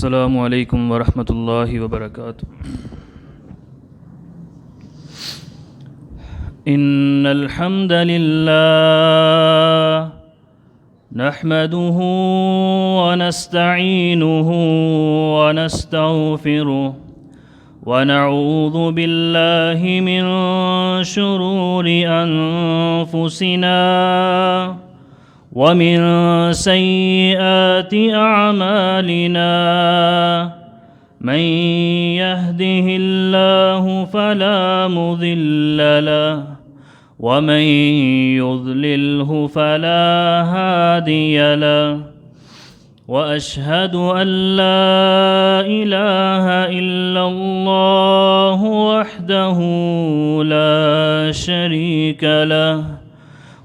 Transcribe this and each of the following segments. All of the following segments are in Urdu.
السلام عليكم ورحمة الله وبركاته. إن الحمد لله نحمده ونستعينه ونستغفره ونعوذ بالله من شرور أنفسنا ومن سيئات أعمالنا. من يهده الله فلا مضل له ومن يضلله فلا هادي له، وأشهد أن لا إله إلا الله وحده لا شريك له،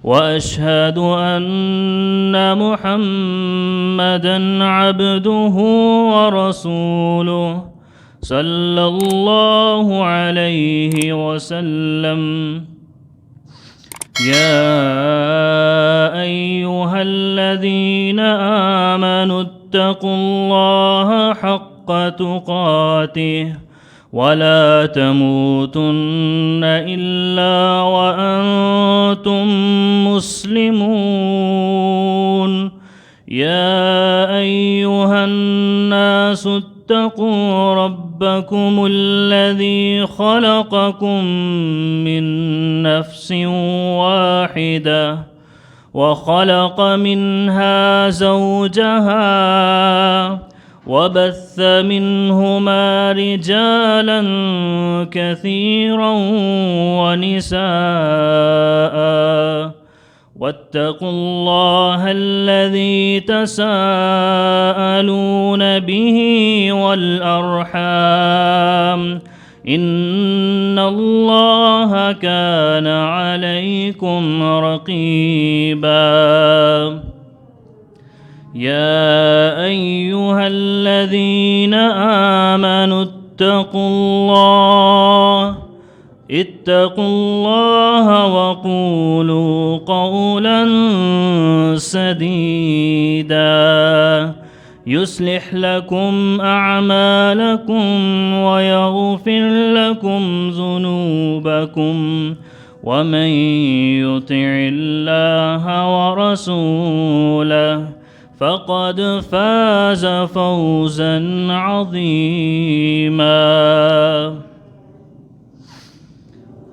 وأشهد أن محمدًا عبده ورسوله صلى الله عليه وسلم. يا أيها الذين آمنوا اتقوا الله حق تقاته ولا تموتن إلا وأنتم مسلمون. يا أيها الناس اتقوا ربكم الذي خلقكم من نفس واحدة وخلق منها زوجها وبث منهما رجالا كثيرا ونساء، واتقوا الله الذي تساءلون به والأرحام إن الله كان عليكم رقيبا. يا أيها الذين آمنوا اتقوا الله وقولوا قولا سديدا يصلح لكم أعمالكم ويغفر لكم ذنوبكم، ومن يطع الله ورسوله فقد فاز فوزا عظيما.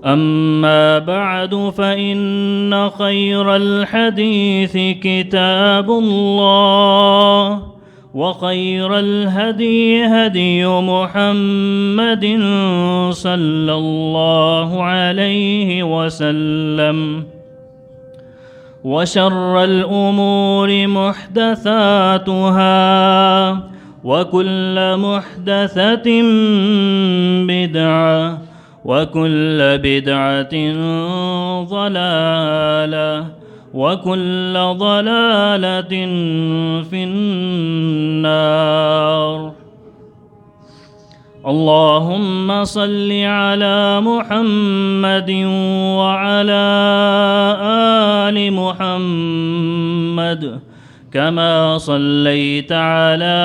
أما بعد، فإن خير الحديث كتاب الله، وخير الهدي هدي محمد صلى الله عليه وسلم، وشر الأمور محدثاتها، وكل محدثة بدعة، وكل بدعة ضلالة، وكل ضلالة في النار. اللهم صل على محمد وعلى آل محمد كما صليت على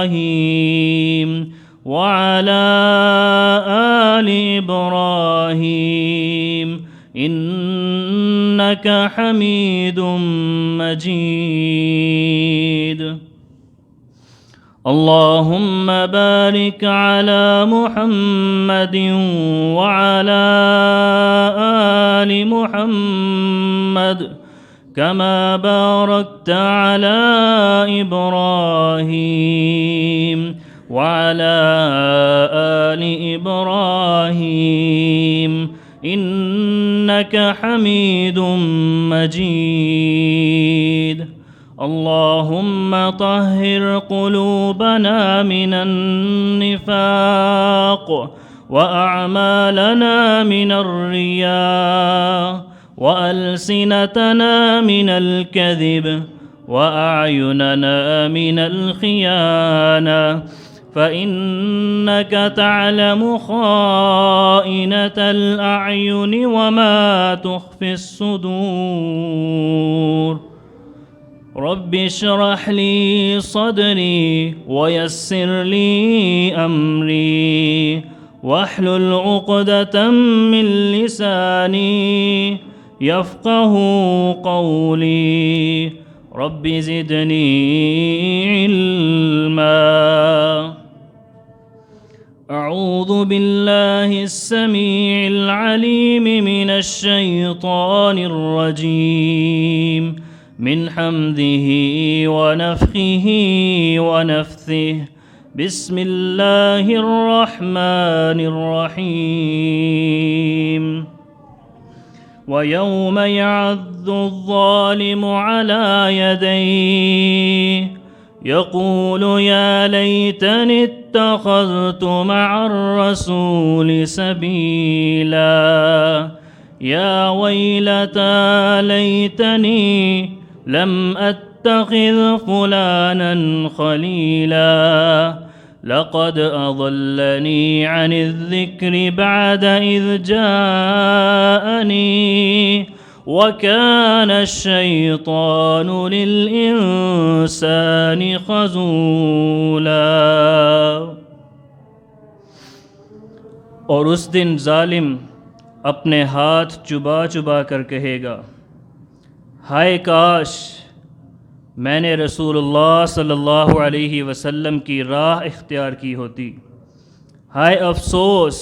إبراهيم وعلى آل إبراهيم إنك حميد مجيد. اللهم بارك على محمد وعلى آل محمد كما باركت على إبراهيم وعلى آل إبراهيم إنك حميد مجيد. اللهم طهر قلوبنا من النفاق، وأعمالنا من الرياء، وألسنتنا من الكذب، وأعيننا من الخيانة، فإنك تعلم خائنة الأعين وما تخفي الصدور. رب اشرح لي صدري ويسر لي أمري واحلل عقدة من لساني يفقه قولي رب زدني علما. أعوذ بالله السميع العليم من الشيطان الرجيم من حمده ونفخه ونفثه. بسم الله الرحمن الرحيم. ويوم يعض الظالم على يديه يقول يا ليتني اتخذت مع الرسول سبيلا يا ويلتى ليتني لم أتخذ فلانا خليلا لقد أضلني عن الذكر بعد إذ جاءني وكان الشيطان للإنسان خذولا. اور اس دن ظالم اپنے ہاتھ چبا چبا کر کہے گا، ہائے کاش میں نے رسول اللہ صلی اللہ علیہ وسلم کی راہ اختیار کی ہوتی، ہائے افسوس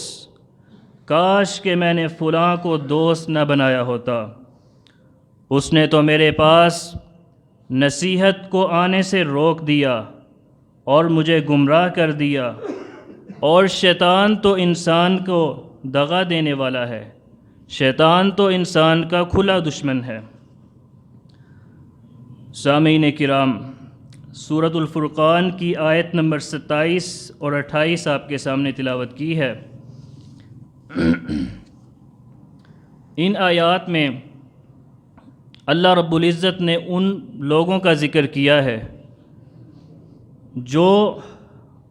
کاش کہ میں نے فلاں کو دوست نہ بنایا ہوتا، اس نے تو میرے پاس نصیحت کو آنے سے روک دیا اور مجھے گمراہ کر دیا، اور شیطان تو انسان کو دغا دینے والا ہے، شیطان تو انسان کا کھلا دشمن ہے۔ سامعین کرام، سورۃ الفرقان کی آیت نمبر 27 اور 28 آپ کے سامنے تلاوت کی ہے۔ ان آیات میں اللہ رب العزت نے ان لوگوں کا ذکر کیا ہے جو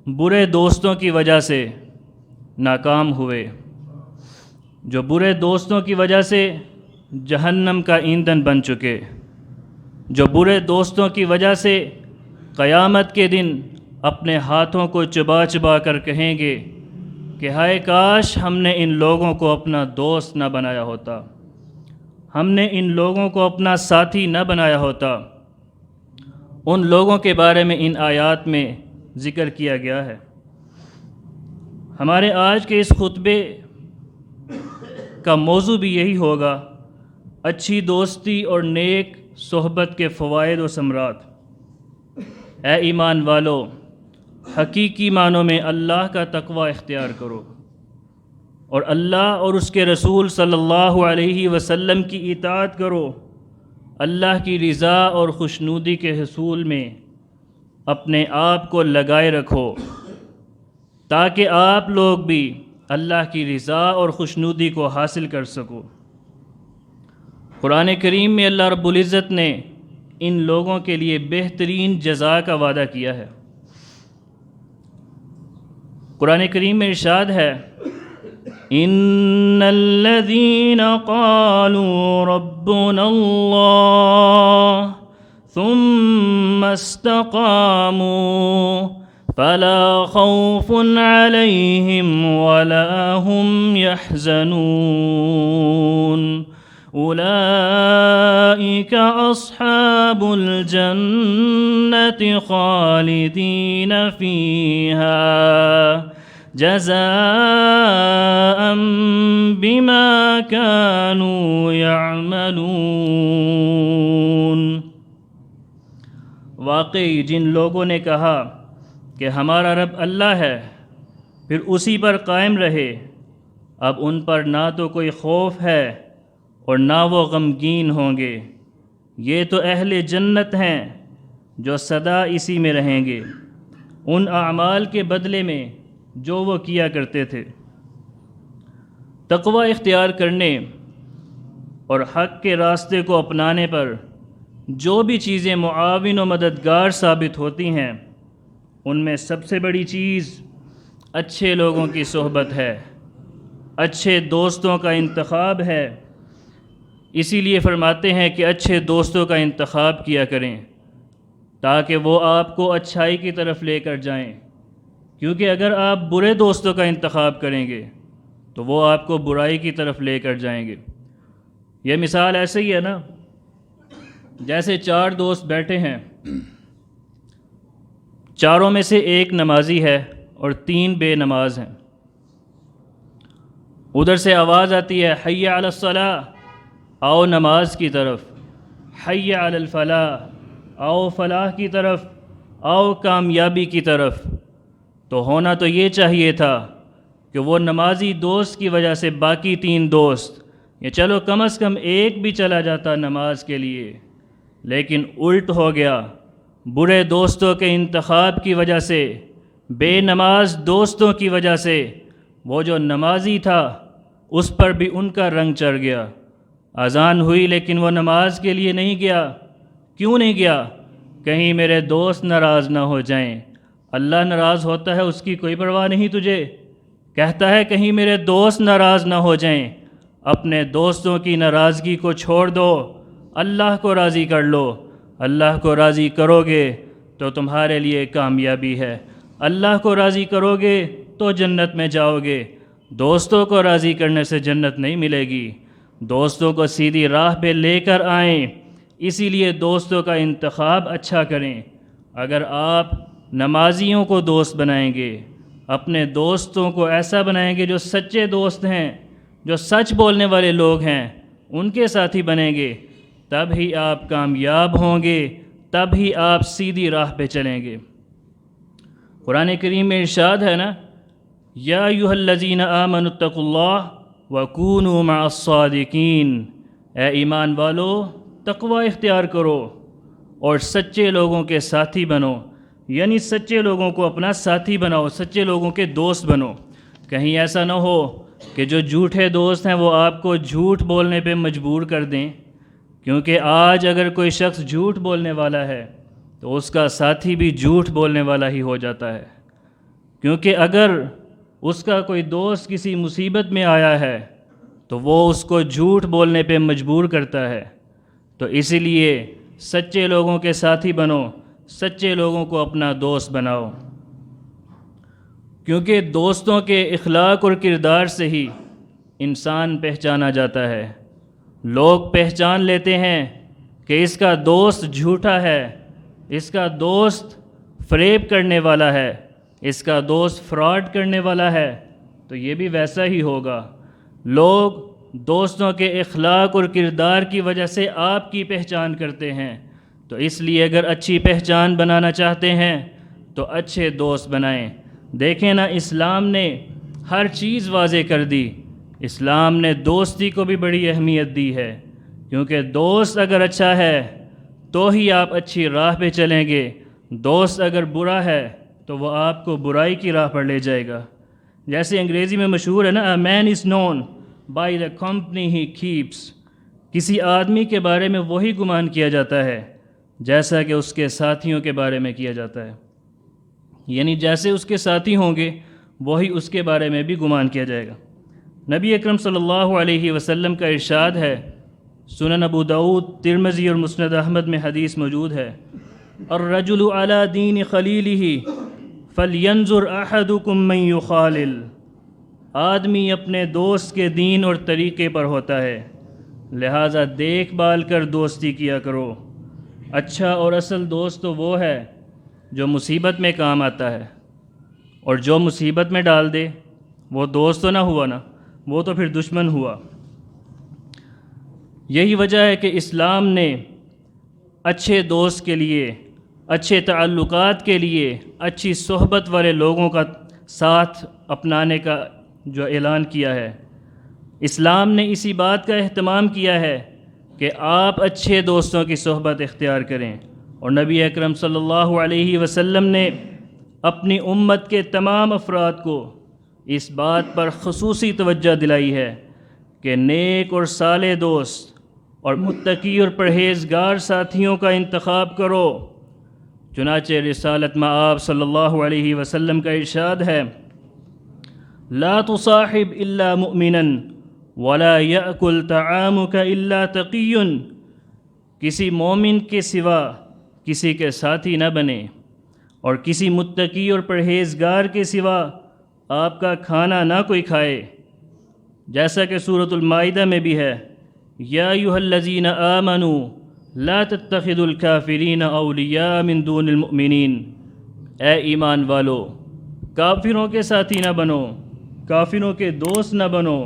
برے دوستوں کی وجہ سے ناکام ہوئے، جو برے دوستوں کی وجہ سے جہنم کا ایندھن بن چکے، جو برے دوستوں کی وجہ سے قیامت کے دن اپنے ہاتھوں کو چبا چبا کر کہیں گے کہ ہائے کاش ہم نے ان لوگوں کو اپنا دوست نہ بنایا ہوتا، ہم نے ان لوگوں کو اپنا ساتھی نہ بنایا ہوتا۔ ان لوگوں کے بارے میں ان آیات میں ذکر کیا گیا ہے۔ ہمارے آج کے اس خطبے کا موضوع بھی یہی ہوگا، اچھی دوستی اور نیک صحبت کے فوائد و ثمرات۔ اے ایمان والو، حقیقی معنوں میں اللہ کا تقوی اختیار کرو اور اللہ اور اس کے رسول صلی اللہ علیہ وسلم کی اطاعت کرو، اللہ کی رضا اور خوشنودی کے حصول میں اپنے آپ کو لگائے رکھو تاکہ آپ لوگ بھی اللہ کی رضا اور خوشنودی کو حاصل کر سکو۔ قرآن کریم میں اللہ رب العزت نے ان لوگوں کے لیے بہترین جزا کا وعدہ کیا ہے۔ قرآن کریم میں ارشاد ہے، ان الذين قالوا ربنا الله ثم استقاموا فلا خوف عليهم ولا هم يحزنون أولئك أصحاب الجنة خالدين فيها جزاء بما كانوا يعملون۔ واقعی جن لوگوں نے کہا کہ ہمارا رب اللہ ہے، پھر اسی پر قائم رہے، اب ان پر نہ تو کوئی خوف ہے اور نہ وہ غمگین ہوں گے، یہ تو اہل جنت ہیں جو سدا اسی میں رہیں گے، ان اعمال کے بدلے میں جو وہ کیا کرتے تھے۔ تقوی اختیار کرنے اور حق کے راستے کو اپنانے پر جو بھی چیزیں معاون و مددگار ثابت ہوتی ہیں، ان میں سب سے بڑی چیز اچھے لوگوں کی صحبت ہے، اچھے دوستوں کا انتخاب ہے۔ اسی لیے فرماتے ہیں کہ اچھے دوستوں کا انتخاب کیا کریں، تاکہ وہ آپ کو اچھائی کی طرف لے کر جائیں، کیونکہ اگر آپ برے دوستوں کا انتخاب کریں گے تو وہ آپ کو برائی کی طرف لے کر جائیں گے۔ یہ مثال ایسے ہی ہے نا، جیسے 4 دوست بیٹھے ہیں، چاروں میں سے ایک نمازی ہے اور 3 بے نماز ہیں۔ ادھر سے آواز آتی ہے حی علی الصلاۃ، آؤ نماز کی طرف، حی علی الفلاح، آؤ فلاح کی طرف، آؤ کامیابی کی طرف۔ تو ہونا تو یہ چاہیے تھا کہ وہ نمازی دوست کی وجہ سے باقی 3 دوست، یا چلو کم از کم ایک بھی چلا جاتا نماز کے لیے، لیکن الٹ ہو گیا۔ برے دوستوں کے انتخاب کی وجہ سے، بے نماز دوستوں کی وجہ سے، وہ جو نمازی تھا اس پر بھی ان کا رنگ چڑھ گیا۔ اذان ہوئی لیکن وہ نماز کے لیے نہیں گیا۔ کیوں نہیں گیا؟ کہیں میرے دوست ناراض نہ ہو جائیں۔ اللہ ناراض ہوتا ہے، اس کی کوئی پرواہ نہیں تجھے؟ کہتا ہے کہیں میرے دوست ناراض نہ ہو جائیں۔ اپنے دوستوں کی ناراضگی کو چھوڑ دو، اللہ کو راضی کر لو۔ اللہ کو راضی کرو گے تو تمہارے لیے کامیابی ہے، اللہ کو راضی کرو گے تو جنت میں جاؤ گے۔ دوستوں کو راضی کرنے سے جنت نہیں ملے گی، دوستوں کو سیدھی راہ پہ لے کر آئیں۔ اسی لیے دوستوں کا انتخاب اچھا کریں۔ اگر آپ نمازیوں کو دوست بنائیں گے، اپنے دوستوں کو ایسا بنائیں گے جو سچے دوست ہیں، جو سچ بولنے والے لوگ ہیں، ان کے ساتھی بنیں گے، تب ہی آپ کامیاب ہوں گے، تب ہی آپ سیدھی راہ پہ چلیں گے۔ قرآن کریم میں ارشاد ہے نا، یا ایھا الذین آمنوا اتقوا اللہ وکونوا مع الصادقین، اے ایمان والو تقوی اختیار کرو اور سچے لوگوں کے ساتھی بنو، یعنی سچے لوگوں کو اپنا ساتھی بناؤ، سچے لوگوں کے دوست بنو۔ کہیں ایسا نہ ہو کہ جو جھوٹے دوست ہیں وہ آپ کو جھوٹ بولنے پہ مجبور کر دیں، کیونکہ آج اگر کوئی شخص جھوٹ بولنے والا ہے تو اس کا ساتھی بھی جھوٹ بولنے والا ہی ہو جاتا ہے، کیونکہ اگر اس کا کوئی دوست کسی مصیبت میں آیا ہے تو وہ اس کو جھوٹ بولنے پہ مجبور کرتا ہے۔ تو اسی لیے سچے لوگوں کے ساتھی بنو، سچے لوگوں کو اپنا دوست بناؤ، کیونکہ دوستوں کے اخلاق اور کردار سے ہی انسان پہچانا جاتا ہے۔ لوگ پہچان لیتے ہیں کہ اس کا دوست جھوٹا ہے، اس کا دوست فریب کرنے والا ہے، اس کا دوست فراڈ کرنے والا ہے، تو یہ بھی ویسا ہی ہوگا۔ لوگ دوستوں کے اخلاق اور کردار کی وجہ سے آپ کی پہچان کرتے ہیں، تو اس لیے اگر اچھی پہچان بنانا چاہتے ہیں تو اچھے دوست بنائیں۔ دیکھیں نا، اسلام نے ہر چیز واضح کر دی، اسلام نے دوستی کو بھی بڑی اہمیت دی ہے، کیونکہ دوست اگر اچھا ہے تو ہی آپ اچھی راہ پہ چلیں گے، دوست اگر برا ہے تو وہ آپ کو برائی کی راہ پر لے جائے گا۔ جیسے انگریزی میں مشہور ہے نا، a man is known by the company he keeps, کسی آدمی کے بارے میں وہی گمان کیا جاتا ہے جیسا کہ اس کے ساتھیوں کے بارے میں کیا جاتا ہے، یعنی جیسے اس کے ساتھی ہوں گے وہی اس کے بارے میں بھی گمان کیا جائے گا۔ نبی اکرم صلی اللہ علیہ وسلم کا ارشاد ہے، سنن ابو داؤد، ترمذی اور مسند احمد میں حدیث موجود ہے، الرجل علی دین خلیلہ فلینظر احدکم من یخالل، آدمی اپنے دوست کے دین اور طریقے پر ہوتا ہے، لہٰذا دیکھ بھال کر دوستی کیا کرو۔ اچھا اور اصل دوست تو وہ ہے جو مصیبت میں کام آتا ہے، اور جو مصیبت میں ڈال دے وہ دوست تو نہ ہوا نا، وہ تو پھر دشمن ہوا۔ یہی وجہ ہے کہ اسلام نے اچھے دوست کے لیے، اچھے تعلقات کے لیے، اچھی صحبت والے لوگوں کا ساتھ اپنانے کا جو اعلان کیا ہے۔ اسلام نے اسی بات کا اہتمام کیا ہے کہ آپ اچھے دوستوں کی صحبت اختیار کریں، اور نبی اکرم صلی اللہ علیہ وسلم نے اپنی امت کے تمام افراد کو اس بات پر خصوصی توجہ دلائی ہے کہ نیک اور صالح دوست اور متقی اور پرہیزگار ساتھیوں کا انتخاب کرو۔ چنانچہ رسالت میں آپ صلی اللہ علیہ وسلم کا ارشاد ہے، لا تصاحب الا مؤمنا ولا يأكل طعامك الا تقی، کسی مومن کے سوا کسی کے ساتھی نہ بنے، اور کسی متقی اور پرہیزگار کے سوا آپ کا کھانا نہ کوئی کھائے، جیسا کہ سورۃ المائدہ میں بھی ہے، یا ایھا الذین آمنوا لا تتخذوا الکافرین اولیاء من دون المؤمنین، اے ایمان والو کافروں کے ساتھی نہ بنو، کافروں کے دوست نہ بنو،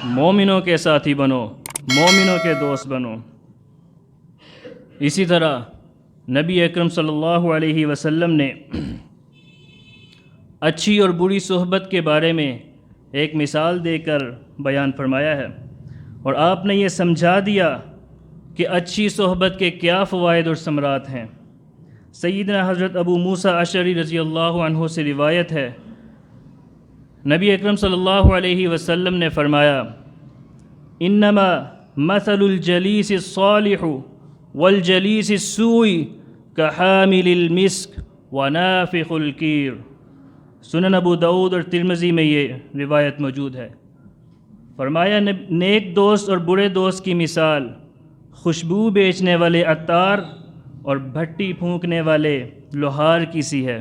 مومنوں کے ساتھی بنو، مومنوں کے دوست بنو۔ اسی طرح نبی اکرم صلی اللہ علیہ وسلم نے اچھی اور بری صحبت کے بارے میں ایک مثال دے کر بیان فرمایا ہے، اور آپ نے یہ سمجھا دیا کہ اچھی صحبت کے کیا فوائد اور ثمرات ہیں۔ سیدنا حضرت ابو موسیٰ اشعری رضی اللہ عنہ سے روایت ہے، نبی اکرم صلی اللہ علیہ وسلم نے فرمایا، انما مثل الجلیس الصالح والجلیس السوء کحامل المسک ونافخ الکیر۔ سنن ابو داؤد اور ترمذی میں یہ روایت موجود ہے۔ فرمایا نیک دوست اور برے دوست کی مثال خوشبو بیچنے والے عطار اور بھٹی پھونکنے والے لوہار کی سی ہے۔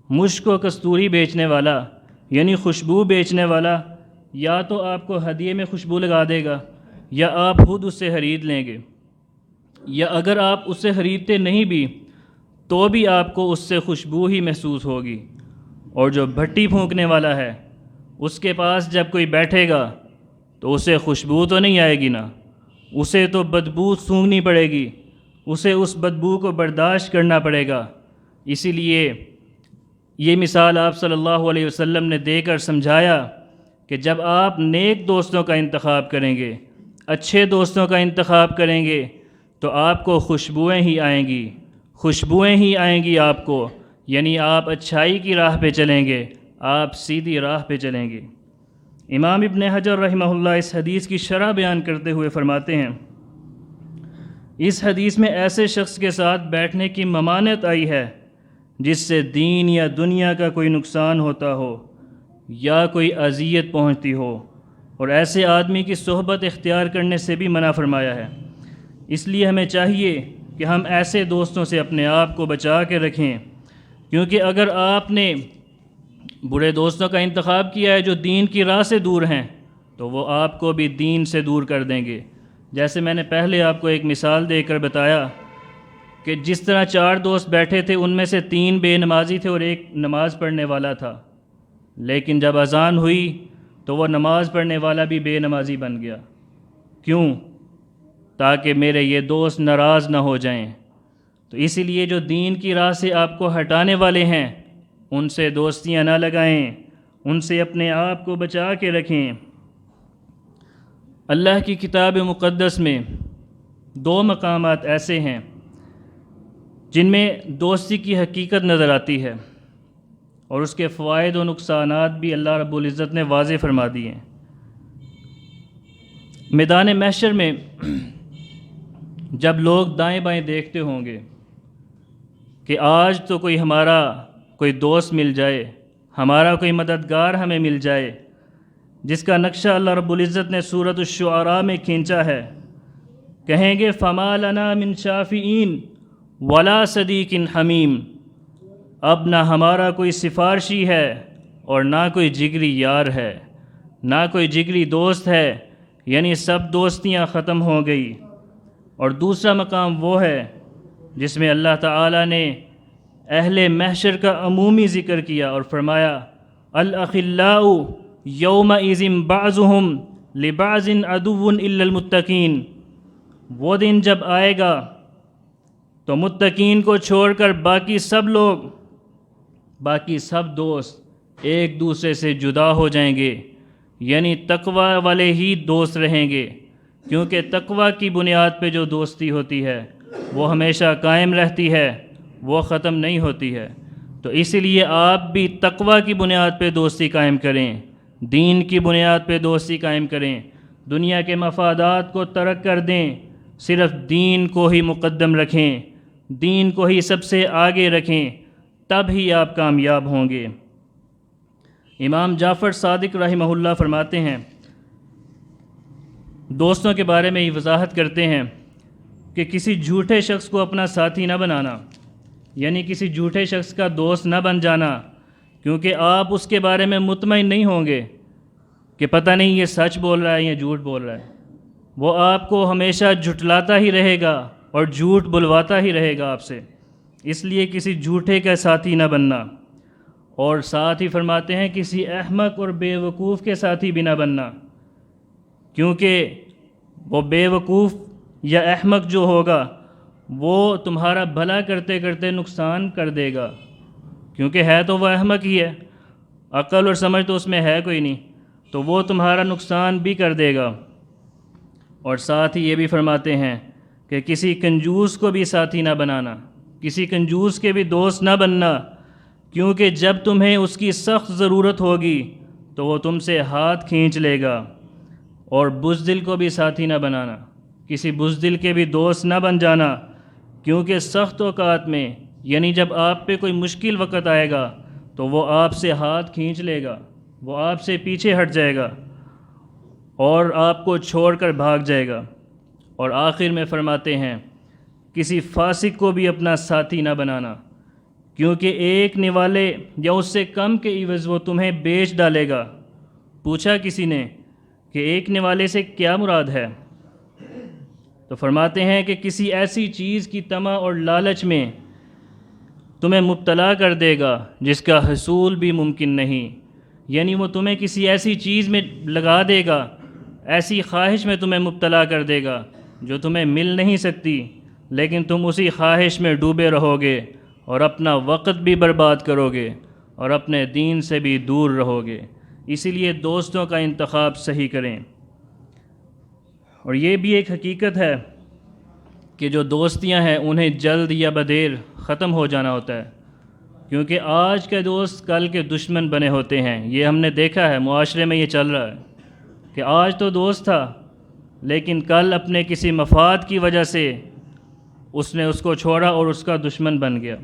مشک و کستوری بیچنے والا یعنی خوشبو بیچنے والا یا تو آپ کو ہدیے میں خوشبو لگا دے گا یا آپ خود اس سے خرید لیں گے، یا اگر آپ اس سے خریدتے نہیں بھی تو بھی آپ کو اس سے خوشبو ہی محسوس ہوگی۔ اور جو بھٹی پھونکنے والا ہے اس کے پاس جب کوئی بیٹھے گا تو اسے خوشبو تو نہیں آئے گی نا، اسے تو بدبو سونگھنی پڑے گی، اسے اس بدبو کو برداشت کرنا پڑے گا۔ اسی لیے یہ مثال آپ صلی اللہ علیہ وسلم نے دے کر سمجھایا کہ جب آپ نیک دوستوں کا انتخاب کریں گے، اچھے دوستوں کا انتخاب کریں گے تو آپ کو خوشبوئیں ہی آئیں گی، خوشبوئیں ہی آئیں گی آپ کو، یعنی آپ اچھائی کی راہ پہ چلیں گے، آپ سیدھی راہ پہ چلیں گے۔ امام ابن حجر رحمہ اللہ اس حدیث کی شرح بیان کرتے ہوئے فرماتے ہیں، اس حدیث میں ایسے شخص کے ساتھ بیٹھنے کی ممانعت آئی ہے جس سے دین یا دنیا کا کوئی نقصان ہوتا ہو یا کوئی اذیت پہنچتی ہو، اور ایسے آدمی کی صحبت اختیار کرنے سے بھی منع فرمایا ہے۔ اس لیے ہمیں چاہیے کہ ہم ایسے دوستوں سے اپنے آپ کو بچا کے رکھیں، کیونکہ اگر آپ نے برے دوستوں کا انتخاب کیا ہے جو دین کی راہ سے دور ہیں تو وہ آپ کو بھی دین سے دور کر دیں گے۔ جیسے میں نے پہلے آپ کو ایک مثال دے کر بتایا کہ جس طرح 4 دوست بیٹھے تھے، ان میں سے 3 بے نمازی تھے اور ایک نماز پڑھنے والا تھا، لیکن جب اذان ہوئی تو وہ نماز پڑھنے والا بھی بے نمازی بن گیا۔ کیوں؟ تاکہ میرے یہ دوست ناراض نہ ہو جائیں۔ تو اسی لیے جو دین کی راہ سے آپ کو ہٹانے والے ہیں ان سے دوستیاں نہ لگائیں، ان سے اپنے آپ کو بچا کے رکھیں۔ اللہ کی کتاب مقدس میں 2 مقامات ایسے ہیں جن میں دوستی کی حقیقت نظر آتی ہے اور اس کے فوائد و نقصانات بھی اللہ رب العزت نے واضح فرما دیے ہیں۔ میدان محشر میں جب لوگ دائیں بائیں دیکھتے ہوں گے کہ آج تو ہمارا کوئی دوست مل جائے، ہمارا کوئی مددگار ہمیں مل جائے، جس کا نقشہ اللہ رب العزت نے سورۃ الشعراء میں کھینچا ہے، کہیں گے فما لنا من شافعین ولا صدیق حمیم، اب نہ ہمارا کوئی سفارشی ہے اور نہ کوئی جگری یار ہے، نہ کوئی جگری دوست ہے، یعنی سب دوستیاں ختم ہو گئی۔ اور دوسرا مقام وہ ہے جس میں اللہ تعالیٰ نے اہل محشر کا عمومی ذکر کیا اور فرمایا الاخلاء یومئذ بعضهم لبعض عدو الا المتقین، وہ دن جب آئے گا تو متقین کو چھوڑ کر باقی سب لوگ، باقی سب دوست ایک دوسرے سے جدا ہو جائیں گے، یعنی تقوی والے ہی دوست رہیں گے، کیونکہ تقوی کی بنیاد پہ جو دوستی ہوتی ہے وہ ہمیشہ قائم رہتی ہے، وہ ختم نہیں ہوتی ہے۔ تو اسی لیے آپ بھی تقوی کی بنیاد پہ دوستی قائم کریں، دین کی بنیاد پہ دوستی قائم کریں، دنیا کے مفادات کو ترک کر دیں، صرف دین کو ہی مقدم رکھیں، دین کو ہی سب سے آگے رکھیں، تب ہی آپ کامیاب ہوں گے۔ امام جعفر صادق رحمہ اللہ فرماتے ہیں، دوستوں کے بارے میں یہ وضاحت کرتے ہیں کہ کسی جھوٹے شخص کو اپنا ساتھی نہ بنانا، یعنی کسی جھوٹے شخص کا دوست نہ بن جانا، کیونکہ آپ اس کے بارے میں مطمئن نہیں ہوں گے کہ پتہ نہیں یہ سچ بول رہا ہے یا جھوٹ بول رہا ہے۔ وہ آپ کو ہمیشہ جھٹلاتا ہی رہے گا اور جھوٹ بلواتا ہی رہے گا آپ سے، اس لیے کسی جھوٹے کا ساتھی نہ بننا۔ اور ساتھ ہی فرماتے ہیں کسی احمق اور بے وقوف کے ساتھی بھی نہ بننا، کیونکہ وہ بے وقوف یا احمق جو ہوگا وہ تمہارا بھلا کرتے کرتے نقصان کر دے گا، کیونکہ ہے تو وہ احمق ہی ہے، عقل اور سمجھ تو اس میں ہے کوئی نہیں، تو وہ تمہارا نقصان بھی کر دے گا۔ اور ساتھ ہی یہ بھی فرماتے ہیں کہ کسی کنجوس کو بھی ساتھی نہ بنانا، کسی کنجوس کے بھی دوست نہ بننا، کیونکہ جب تمہیں اس کی سخت ضرورت ہوگی تو وہ تم سے ہاتھ کھینچ لے گا۔ اور بزدل کو بھی ساتھی نہ بنانا، کسی بزدل کے بھی دوست نہ بن جانا، کیونکہ سخت اوقات میں یعنی جب آپ پہ کوئی مشکل وقت آئے گا تو وہ آپ سے ہاتھ کھینچ لے گا، وہ آپ سے پیچھے ہٹ جائے گا اور آپ کو چھوڑ کر بھاگ جائے گا۔ اور آخر میں فرماتے ہیں کسی فاسق کو بھی اپنا ساتھی نہ بنانا، کیونکہ ایک نوالے یا اس سے کم کے عوض وہ تمہیں بیچ ڈالے گا۔ پوچھا کسی نے کہ ایک نوالے سے کیا مراد ہے؟ تو فرماتے ہیں کہ کسی ایسی چیز کی طمع اور لالچ میں تمہیں مبتلا کر دے گا جس کا حصول بھی ممکن نہیں، یعنی وہ تمہیں کسی ایسی چیز میں لگا دے گا، ایسی خواہش میں تمہیں مبتلا کر دے گا جو تمہیں مل نہیں سکتی، لیکن تم اسی خواہش میں ڈوبے رہو گے اور اپنا وقت بھی برباد کرو گے اور اپنے دین سے بھی دور رہو گے۔ اسی لیے دوستوں کا انتخاب صحیح کریں۔ اور یہ بھی ایک حقیقت ہے کہ جو دوستیاں ہیں انہیں جلد یا بدیر ختم ہو جانا ہوتا ہے، کیونکہ آج کے دوست کل کے دشمن بنے ہوتے ہیں۔ یہ ہم نے دیکھا ہے، معاشرے میں یہ چل رہا ہے کہ آج تو دوست تھا لیکن کل اپنے کسی مفاد کی وجہ سے اس نے اس کو چھوڑا اور اس کا دشمن بن گیا۔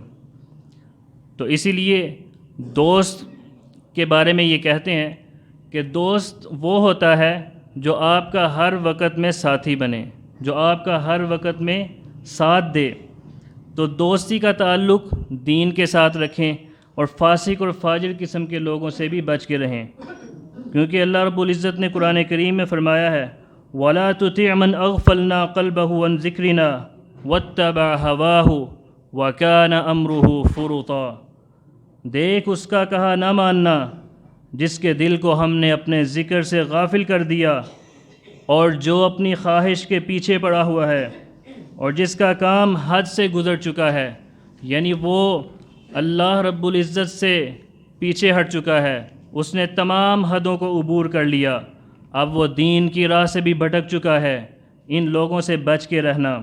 تو اسی لیے دوست کے بارے میں یہ کہتے ہیں کہ دوست وہ ہوتا ہے جو آپ کا ہر وقت میں ساتھی بنے، جو آپ کا ہر وقت میں ساتھ دے۔ تو دوستی کا تعلق دین کے ساتھ رکھیں اور فاسق اور فاجر قسم کے لوگوں سے بھی بچ کے رہیں، کیونکہ اللہ رب العزت نے قرآن کریم میں فرمایا ہے وَلَا تُطِعْ مَنْ أَغْفَلْنَا قَلْبَهُ عَنْ ذِكْرِنَا وَاتَّبَعَ هَوَاهُ وَكَانَ أَمْرُهُ فُرُطًا۔ دیکھ اس کا کہا نہ ماننا جس کے دل کو ہم نے اپنے ذکر سے غافل کر دیا اور جو اپنی خواہش کے پیچھے پڑا ہوا ہے اور جس کا کام حد سے گزر چکا ہے، یعنی وہ اللہ رب العزت سے پیچھے ہٹ چکا ہے، اس نے تمام حدوں کو عبور کر لیا، اب وہ دین کی راہ سے بھی بھٹک چکا ہے۔ ان لوگوں سے بچ کے رہنا۔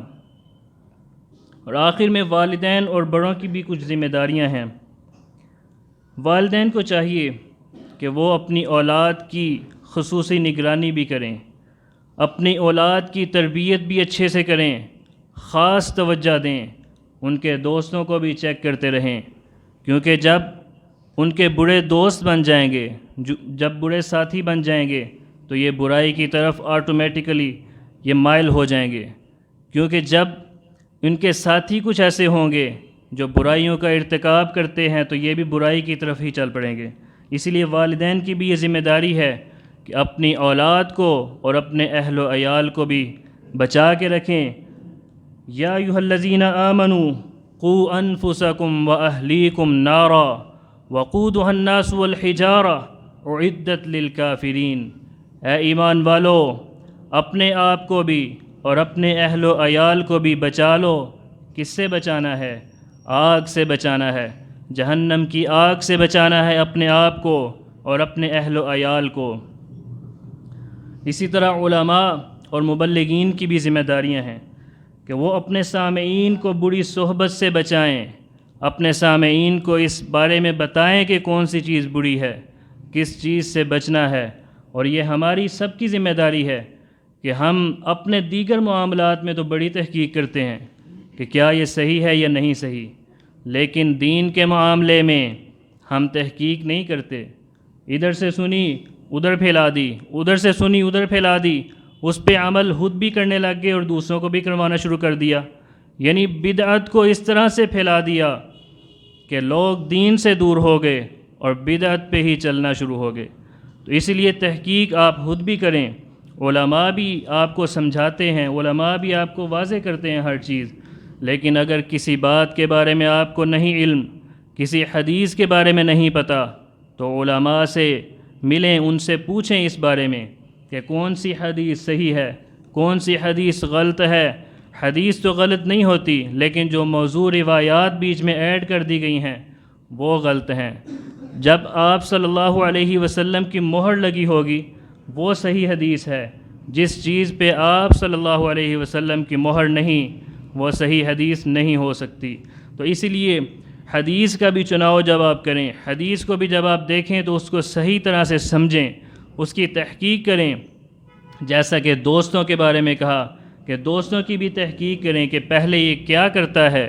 اور آخر میں والدین اور بڑوں کی بھی کچھ ذمہ داریاں ہیں۔ والدین کو چاہیے کہ وہ اپنی اولاد کی خصوصی نگرانی بھی کریں، اپنی اولاد کی تربیت بھی اچھے سے کریں، خاص توجہ دیں، ان کے دوستوں کو بھی چیک کرتے رہیں، کیونکہ جب ان کے برے دوست بن جائیں گے، جب برے ساتھی بن جائیں گے تو یہ برائی کی طرف آٹومیٹیکلی یہ مائل ہو جائیں گے، کیونکہ جب ان کے ساتھی کچھ ایسے ہوں گے جو برائیوں کا ارتکاب کرتے ہیں تو یہ بھی برائی کی طرف ہی چل پڑیں گے۔ اسی لیے والدین کی بھی یہ ذمہ داری ہے کہ اپنی اولاد کو اور اپنے اہل و عیال کو بھی بچا کے رکھیں۔ یا ایھا الذین آمنوا قوا انفسکم واہلیکم نارا وقودھا الناس والحجارہ اعدت للکافرین۔ اے ایمان والو، اپنے آپ کو بھی اور اپنے اہل و عیال کو بھی بچا لو۔ کس سے بچانا ہے؟ آگ سے بچانا ہے، جہنم کی آگ سے بچانا ہے اپنے آپ کو اور اپنے اہل و عیال کو۔ اسی طرح علماء اور مبلغین کی بھی ذمہ داریاں ہیں کہ وہ اپنے سامعین کو بری صحبت سے بچائیں، اپنے سامعین کو اس بارے میں بتائیں کہ کون سی چیز بری ہے، کس چیز سے بچنا ہے۔ اور یہ ہماری سب کی ذمہ داری ہے کہ ہم اپنے دیگر معاملات میں تو بڑی تحقیق کرتے ہیں کہ کیا یہ صحیح ہے یا نہیں صحیح، لیکن دین کے معاملے میں ہم تحقیق نہیں کرتے۔ ادھر سے سنی ادھر پھیلا دی، ادھر سے سنی ادھر پھیلا دی، اس پہ عمل خود بھی کرنے لگ گئے اور دوسروں کو بھی کروانا شروع کر دیا، یعنی بدعت کو اس طرح سے پھیلا دیا کہ لوگ دین سے دور ہو گئے اور بدعت پہ ہی چلنا شروع ہو گئے۔ تو اس لیے تحقیق آپ خود بھی کریں، علماء بھی آپ کو سمجھاتے ہیں، علماء بھی آپ کو واضح کرتے ہیں ہر چیز، لیکن اگر کسی بات کے بارے میں آپ کو نہیں علم، کسی حدیث کے بارے میں نہیں پتہ، تو علماء سے ملیں، ان سے پوچھیں اس بارے میں کہ کون سی حدیث صحیح ہے، کون سی حدیث غلط ہے۔ حدیث تو غلط نہیں ہوتی، لیکن جو موضوع روایات بیچ میں ایڈ کر دی گئی ہیں وہ غلط ہیں۔ جب آپ صلی اللہ علیہ وسلم کی مہر لگی ہوگی وہ صحیح حدیث ہے، جس چیز پہ آپ صلی اللہ علیہ وسلم کی مہر نہیں وہ صحیح حدیث نہیں ہو سکتی۔ تو اسی لیے حدیث کا بھی چناؤ جب آپ کریں، حدیث کو بھی جب آپ دیکھیں تو اس کو صحیح طرح سے سمجھیں، اس کی تحقیق کریں۔ جیسا کہ دوستوں کے بارے میں کہا کہ دوستوں کی بھی تحقیق کریں کہ پہلے یہ کیا کرتا ہے،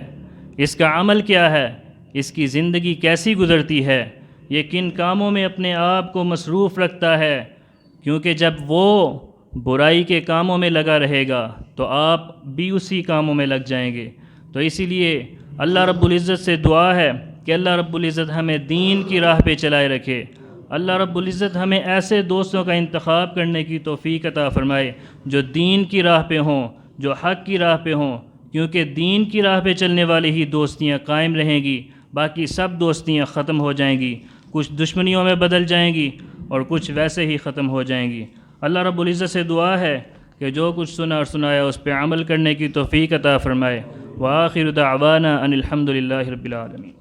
اس کا عمل کیا ہے، اس کی زندگی کیسی گزرتی ہے، یہ کن کاموں میں اپنے آپ کو مصروف رکھتا ہے، کیونکہ جب وہ برائی کے کاموں میں لگا رہے گا تو آپ بھی اسی کاموں میں لگ جائیں گے۔ تو اسی لیے اللہ رب العزت سے دعا ہے کہ اللہ رب العزت ہمیں دین کی راہ پہ چلائے رکھے، اللہ رب العزت ہمیں ایسے دوستوں کا انتخاب کرنے کی توفیق عطا فرمائے جو دین کی راہ پہ ہوں، جو حق کی راہ پہ ہوں، کیونکہ دین کی راہ پہ چلنے والی ہی دوستیاں قائم رہیں گی، باقی سب دوستیاں ختم ہو جائیں گی، کچھ دشمنیوں میں بدل جائیں گی اور کچھ ویسے ہی ختم ہو جائیں گی۔ اللہ رب العزت سے دعا ہے کہ جو کچھ سنا اور سنایا اس پہ عمل کرنے کی توفیق عطا فرمائے۔ وآخر دعوانا ان الحمد للہ رب العالمین۔